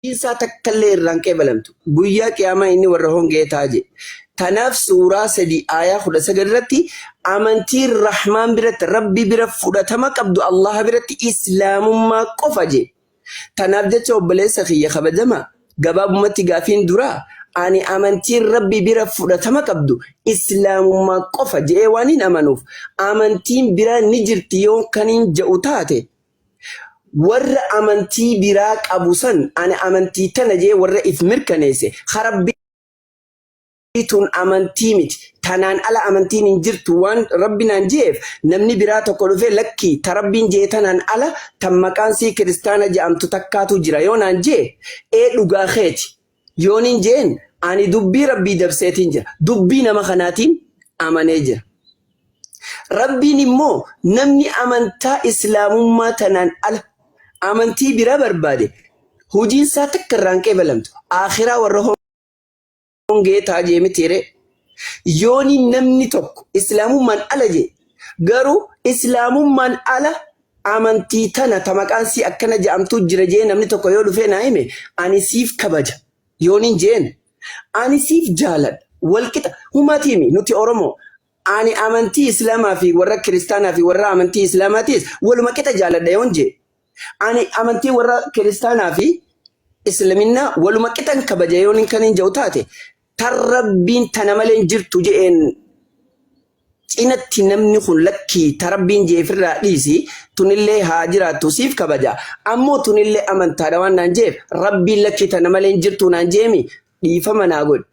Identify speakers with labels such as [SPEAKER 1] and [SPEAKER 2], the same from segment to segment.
[SPEAKER 1] Isa takkaillee irraan qeebalamtu guyyaa qiyaamaa inni warra hongee taaje. Tanaaf suuraa 3 aayaa 19 irratti amantii rahmaan biratti rabbi bira fudhatama qabdu Allah biratti islaamummaa qofa je. Tanaaf jecha obboleessa kiyya kabajama gabaabumatti gaafiin duraa ani amantii rabbi bira fudhatama qabdu islaamummaa qofa je waan hin amanuuf amantiin biraa ni jirti yoo kaniin ja'u taate. Warra amantii biraa qabu san ani amantii tana jee warra if mirkaneesse harabbiitun amantii miti tanaan ala amantiin hin jirtu waan rabbinaan jeef namni biraa tokko dhufee lakkii tarabbiin jee tanaan ala tan maqaan sii kiristaana je'amtu takkaatu jira yoo naan jee dhugaa keeti yooniin jeen ani dubbii rabbii dabseetiin jira dubbii nama kanaatiin amanee jira. Rabbiin immoo namni amantaa islaamummaa tanaan ala amantii biraa barbaade hojiin isaa takka irraan qeebalamtu akhiraa warra hongee taajee mitiire yooni namni tokko islaamummaan ala je garuu islaamummaan ala amantii tana ta maqaan sii akkana je'amtu jira jee namni tokko yoo dhufee naa hime ani siif kabaja yooniin jeen ani siif jaaladha walqixa humaatiimi nuti Oromoo ani amantii islaamaa fi warra kiristaanaa fi warra amantii islaamaatiis waluma qixa jaaladha yoon jee. Ani amantii warra kiristaanaa fi islaaminaa waluma qixan kabaja yoon kan hin jiru taate tan rabbiin tana malee jirtu je'een cinatti namni kun lakkii tarabbiin jeefirraa dhiisi tunillee haa jiraattu siif kabaja ammoo tunillee amantaadha waan naan jeef rabbiin lakkii tana malee jirtu naan jeemi dhiifama naa godhi.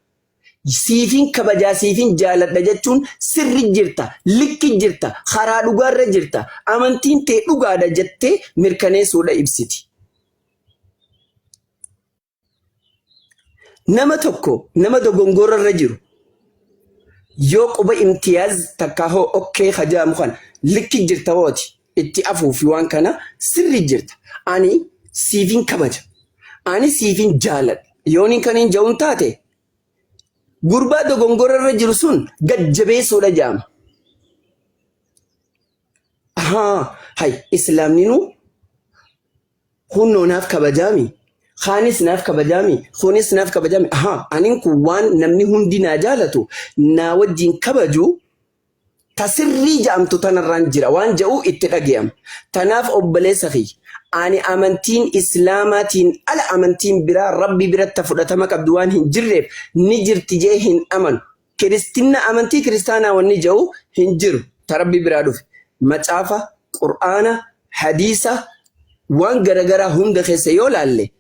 [SPEAKER 1] Siifin kabajaa siifin jaaladha jechuun sirri jirta likki jirta karaa dhugaarra jirta amantiin tee dhugaadha jettee mirkaneessuudha ibsiti. Nama tokko nama dogongorarra jiru yoo quba imtiyaaz takka hoo okkee hajaamu kana likki jirta wooti itti afuufi waan kana sirri jirta ani siifin kabaja ani siifin jaaladha yooniin kan hin ja'uun taate. Gurbaa dogongorarra jiru sun gajjabeessuudha jaama. Hay islaamninu hunnoo naaf kabajaami. Khaanis naaf kabajaami. Kunis naaf kabajaami. Anin kun waan namni hundi naa jaalatu naa wajjin kabaju tasirrii jaamtu tanarraan jira waan ja'u itti dhagayama. Tanaaf obboleessa kiyya. Ani amantiin islaamaatiin ala amantiin biraa rabbi biratti fudhatama qabdu waan hin jirreef ni jirti jee hin amanu. Kiristina amantii kiristaanaa wanni ja'u hin jiru. Ta rabbi biraa dhufe. Macaafa, Qur'aana, hadiisa waan garagaraa hunda keessa yoo laalle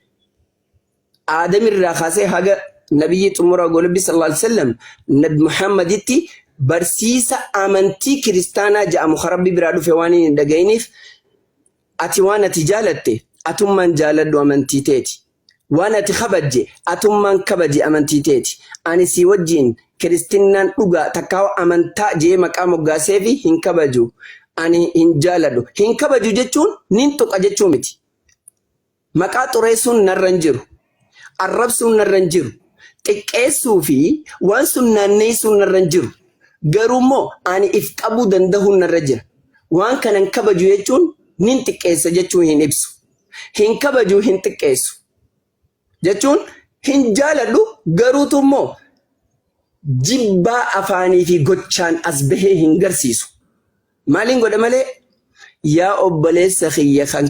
[SPEAKER 1] Aadamirraa kaasee haga nabiyyi xumura golobbi sallallahu alaihi wasallam nabi Muhammaditti barsiisa amantii kiristaanaa ja'amu rabbi biraa dhufe waan hin dhagayiniif ati waan ati jaalatte atummaan jaaladhu amantii teeti. Waan ati kabajje atummaan kabaje amantii teeti. Ani si wajjin kiristinaan dhugaa takkaa amantaa jee maqaa moggaasee fi hin kabaju. Ani hin jaaladhu. Hin kabaju jechuun nin tuqa jechuu miti. Maqaa xureessuun narra hin jiru. Arrabsuun narra hin jiru. Xiqqeessuu fi waan sun naanneessuun narra hin jiru. Garuu immoo ani if qabuu danda'uun narra jira. Waan kanan kabaju jechuun nin xiqqeessa jechuun hin ibsu. Hin kabaju hin xiqqeessu. Jechuun hin jaaladhu garuutu immoo jibbaa afaanii fi gochaan as bahee hin garsiisu. Maaliin godha malee yaa obboleessa kiyya kan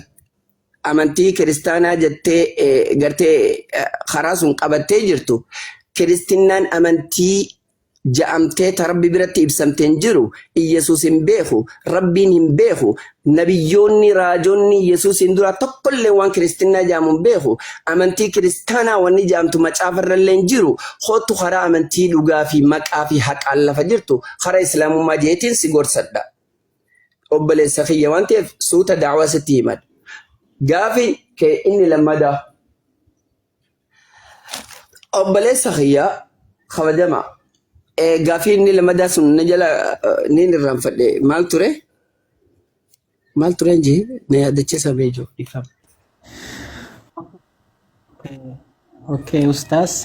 [SPEAKER 1] amantii kiristaanaa jettee gartee karaa sun qabattee jirtu kiristinaan amantii ja'amtee ta rabbi biratti ibsamteen jiru Iyesuus hin beeku rabbiin hin beeku nabiyyoonni raajonni Iyesuus hin dura tokkollee waan kiristinaa ja'amu hin beeku amantii kiristaanaa wanni ja'amtu macaafarrallee hin jiru hootu karaa amantii dhugaa fi maqaa fi haqaan lafa jirtu karaa islaamummaa jeetiin si gorsadha. Obboleessa kiyya waan ta'eef suuta daawwaa sitti himadha. Gaafi kee inni lammadaa obboleessa kiyya kabajamaa. Gaafi inni lammadaa sun na jala ni irraanfadhe maal ture? Maal ture inji na yaadachiisa beejo ifama.
[SPEAKER 2] Okay, Ustaz,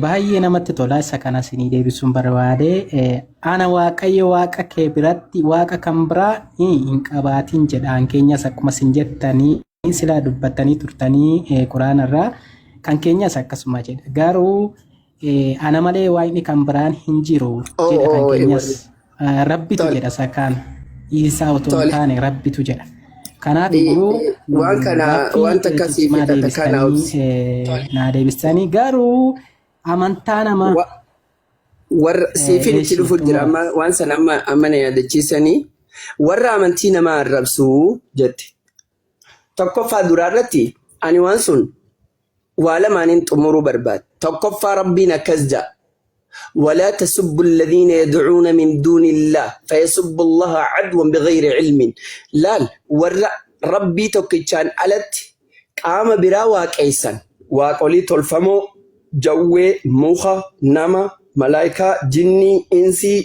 [SPEAKER 2] baay'ee namatti tola isa kana isinii deebisuun barbaade. Ana waaqayyo waaqa kee biratti waaqa kan biraa hin qabaatin jedhaan keenyas akkuma isin jettanii silaa dubbattanii turtanii Quraanarraa kan keenyas akkasuma jedha. Garuu ana malee waaqni kan biraan hin jiru jedha kan keenyas. Rabbitu jedha sakaan Isaa otoo hin taane Rabbitu jedha. Kanaaf iyyuu
[SPEAKER 1] waan kana wanta akkasii fi kana
[SPEAKER 2] naa deebisanii garuu amantaa namaa
[SPEAKER 1] warra siifin itti dhufu jira waan san amma na yaadachiisanii warra amantii namaa arrabsuu jette. Tokkoffaa duraarratti ani waan sun waa lamaaniin xumuruu barbaada. Tokkoffaa Rabbiin akkas ja'a. ولا تسبوا الذين يدعون من دون الله فيسبوا الله عدوا بغير علم لا ربي توكيشان ألت قام برا واقعيسان واقولي تلفمو جوي موخا نما ملايكة جني إنسي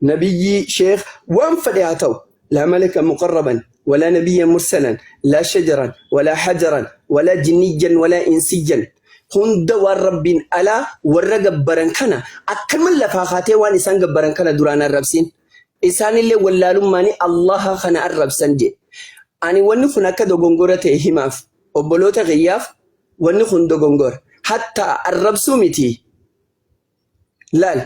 [SPEAKER 1] نبي شيخ وانفدياتو لا ملك مقربا ولا نبي مرسلا لا شجرا ولا حجرا ولا جنيا ولا إنسيا hunda waan rabbiin alaa warra gabbaran kana akkaman lafaa kaatee waan isaan gabbaran kana duraan arrabsin isaanillee wallaalummaanii allaha kana arrabsan jedhe. Ani wanni kun akka dogongora ta'e himaaf obboloota kiyyaaf wanni kun dogongora hatta arrabsuu miti. Laal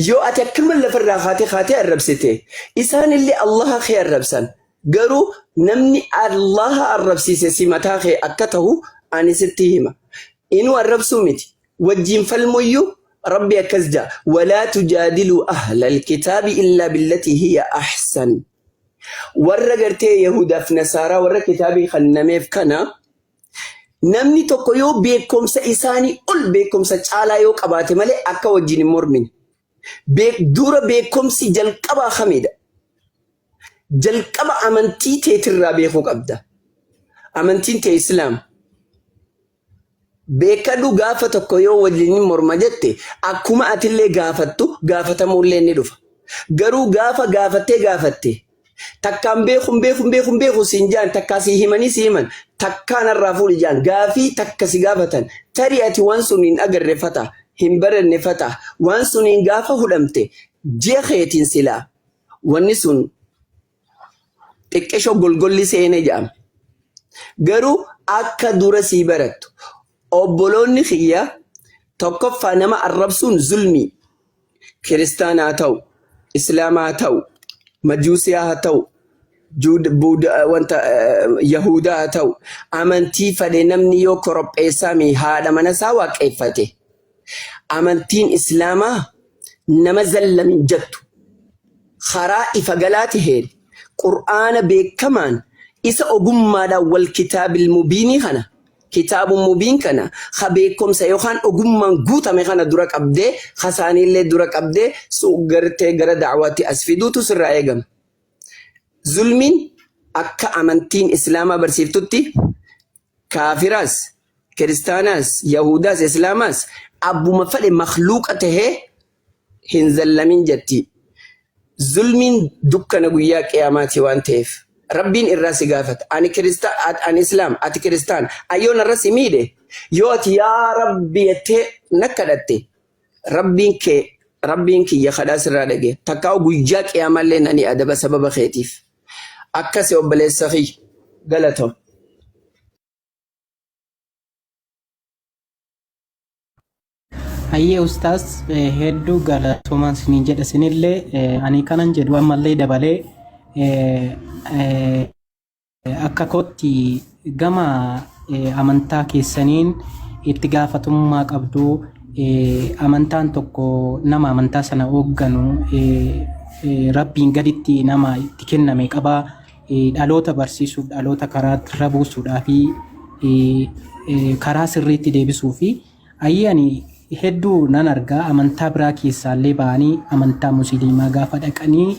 [SPEAKER 1] yoo ati akkaman lafarraa kaatee arrabsite isaanillee allaha kee arrabsan garuu namni allaha arrabsiise si mataa kee akka ta'u ani sitti hima. إنو الرب سمتي وجين فالميو ربي أكزجا ولا تجادلوا أهل الكتاب إلا بالتي هي أحسن ورقرتي يهودا في نصارى ورق كتابي خنميف كنا نمني تقيو بيكم سإساني قل بيكم سچالا يو قباتي مالي أكا وجين مرمين بيك دورا بيكم سي جلقبا خميدة جلقبا أمنتي تيتر بيخوك أبدا أمنتي تي إسلام beekadu gaafa tokko yoo wajjin morma jette akkuma atillee gaafattu gaafatamullee ni dhufa. Garuu gaafa gaafatte takkaan beeku siin jaan takkaa si himanii si himan takkaan irraa fuudhi jaan gaafii takka si gaafatan tarii ati waan suniin agarreeffata hin baranneffata waan suniin gaafa hudhamte jeeqeetiin silaa wanni sun xiqqeeshoo golgolli seene jedhama. Garuu akka dura sii barattu obboloonni kiyya tokkoffaa nama arrabsuun zulmii kiristaanaa ta'u islaamaa ta'u majuusiyaa ta'u wanta yahudaa ta'u amantii fadhe namni yoo koropheessaa mi haadha mana isaa waaqeffate amantiin islaamaa nama zallamin jettu karaa ifa galaati heeri qur'aana beekamaan isa ogummaadhaan wal kitaabil mubiinii kana كتاب مبين كنا خبيكم سيوخان أقوم قوتا مخانا درك أبدي خساني اللي درك أبدي سوغرتي غرا دعواتي أسفيدو تسر أيغم ظلمين أكا أمانتين إسلاما برسيفتوتي كافراس كريستاناس يهوداس إسلاماس أبو مفل مخلوقته هنزل من جتي ظلمين دكنا قياك إياماتي وانتيف ربين الراسي قافت أنا كريستان أنا إسلام أتي كريستان أيون الراسي ميده يوت يا ربي يتي نكدتي ربين كي يخداس الرادقة تكاو بيجاك يا مالين أني أدب سبب خيتيف أكسي وبلي سخي غلطهم
[SPEAKER 2] Ayyee ustaas hedduu galatoomaa isiniin jedha isinillee ani kanan jedhu ammallee dabalee akka kootti gama amantaa keessaniin itti gaafatummaa qabdu amantaan tokko nama amantaa sana hoogganu rabbiin gaditti nama itti kenname qaba dhaloota barsiisuuf dhaloota karaa irra buusuudhaa fi karaa sirriitti deebisuu fi ayyee ani hedduu nan argaa amantaa biraa keessaallee ba'anii amantaa musliimaa gaafa dhaqanii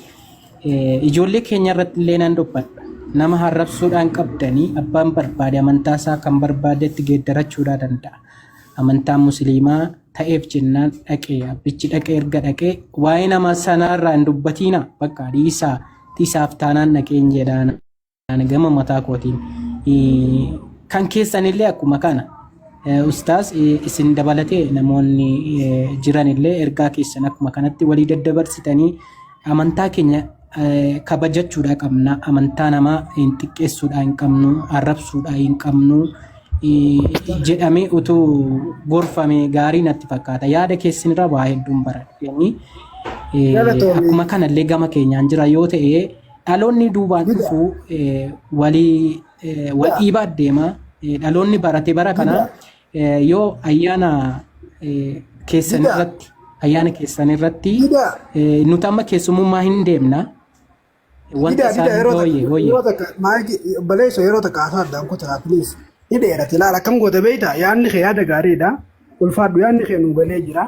[SPEAKER 2] ijoollee keenya irratti illee nan dubbadha. Nama harrabsuudhaan qabdanii abbaan barbaade amantaa isaa kan barbaadetti geeddarachuudhaa danda'a. Amantaan musliimaa ta'eef jennaan dhaqee abbichi dhaqee erga dhaqee waa'ee nama sanaarraa hin dubbatiina bakka dhiisaaf taanaan dhaqeen jedhaan gama mataa kootiin kan keessanillee akkuma kana. Ustaas isin dabalatee namoonni jiranillee ergaa keessan akkuma kanatti walii daddabarsitanii amantaa keenya kabajachuudha qabna amantaa namaa hin xiqqeessuudha hin qabnu arrabsuudha hin qabnu jedhamee utuu gorfamee gaarii natti fakkaata. Yaada keessanirra waa hedduun baradhanii akkuma kanallee gama keenyaan jira yoo ta'e dhaloonni duubaan dhufu walii wal dhiibaa deema. Dhaloonni barate bara kana yoo ayyaana keessan irratti nuti amma keessummaa hin deemna. Wanta isaan
[SPEAKER 3] baleessa yeroo takka asaadhaan kutaa please ni dheerate ilaala akkam goota beeyta yaadni kee yaada gaariidha ulfaadhu yaadni kee nu galee jira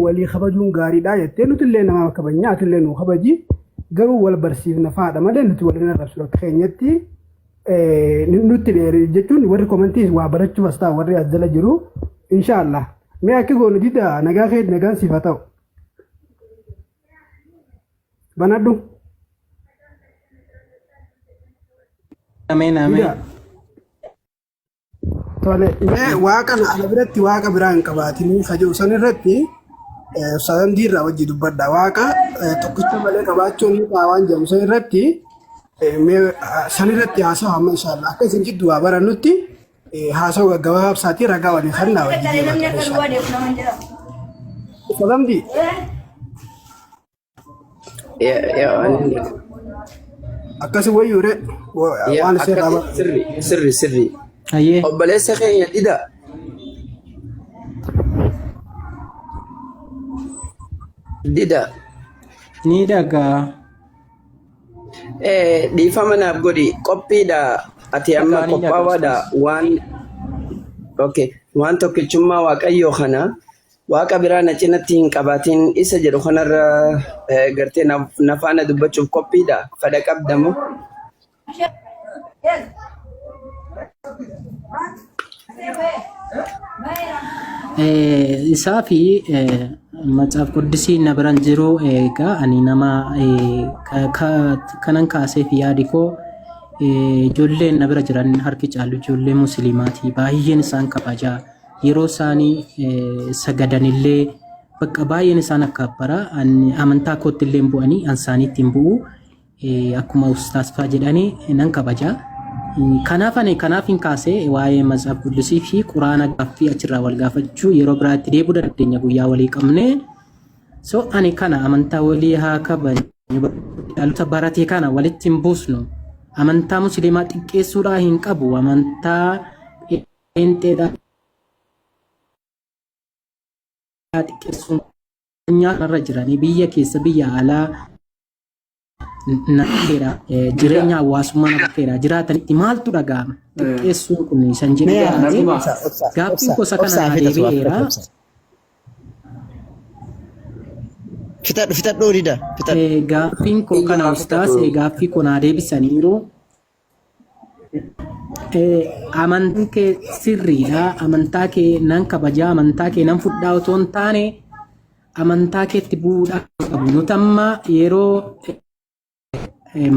[SPEAKER 3] walii kabajuun gaariidha jettee nuti illee nama kabajnaa ati illee nu kabaji garuu wal barsiifna faadha malee nuti waliin arrabsu akka keenyatti nutti dheeri jechuun warri komantiis waa barachuu bastaa warri as jala jiru inshaallah mee akka goonu dida nagaa kee nagaan siif haa ta'u banadhu.
[SPEAKER 2] Amen.
[SPEAKER 3] Tole mee waaqa ala biratti waaqa biraa hin qabaatin kajoo san irratti sadan diirraa wajji dubbadha waaqa tokkicha malee qabaachuun ni waan jedhamu san irratti mee san irratti haasawu amma inshallah akka isin jidduu waa barannutti haasawu gaggabaabsaatii ragaa waliin sannaa wajji salamdi akkasi wayyuure waan
[SPEAKER 1] sirri obboleessa keenya dida
[SPEAKER 2] ni dhagaa
[SPEAKER 1] dhiifama naaf godhi qophiidha ati amma qophaawaadha waan tokkichummaa waaqayyoo kana waaqa biraa na cinatti hin qabaatin isa jedhu kanarra gartee nafaana dubbachuuf qophiidha fedha qabdamu.
[SPEAKER 2] Isaa fi Matsaaf Quddusiin na biran jiru egaa ani nama kanan kaasee fi yaadi koo ijoolleen na bira jiran harki caalu ijoollee musliimaati baay'een isaan kabajaa yeroo isaanii sagadanillee bakka baay'een isaan akka bara amantaa kootti illee bu'anii ansaaniitti hin bu'u akkuma ustaasfaa jedhanii nan kabajaa. Kanaaf hin kaasee waa'ee Matsaaf Quddusii fi Quraana gaaffii achirraa wal gaafachuu yeroo biraatti deebuu dandeenya guyyaa walii qabne. So ani kana amantaa walii haa kabajnu dhaloota baratee kana walitti hin buusnu. Amantaa musliimaa xiqqeessuudhaa hin qabu amantaa eenteedhaa xiqqeessuun nyaarra jiranii biyya keessa biyya alaa nakeera jireenya hawaasummaa nakeera jiraatanitti maaltu dhaga'ama xiqqeessuun kun san jedhee gaaffiin gosa kana deebi'eera.
[SPEAKER 4] Fitadhu dida.
[SPEAKER 2] Gaaffiin koo kana ustaas gaaffii koo naa deebisaniiru. Amantaan kee sirriidha. Amantaa kee nan kabajaa amantaa kee nan fudhaa otoo hin taane amantaa keetti bu'uudhaaf qabu. Nuti amma yeroo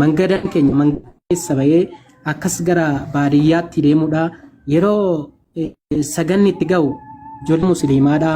[SPEAKER 2] mangadaan keenya mangada keessa bahee akkas gara baadiyyaatti deemuudha yeroo saganni itti ga'u ijoollee musliimaadha.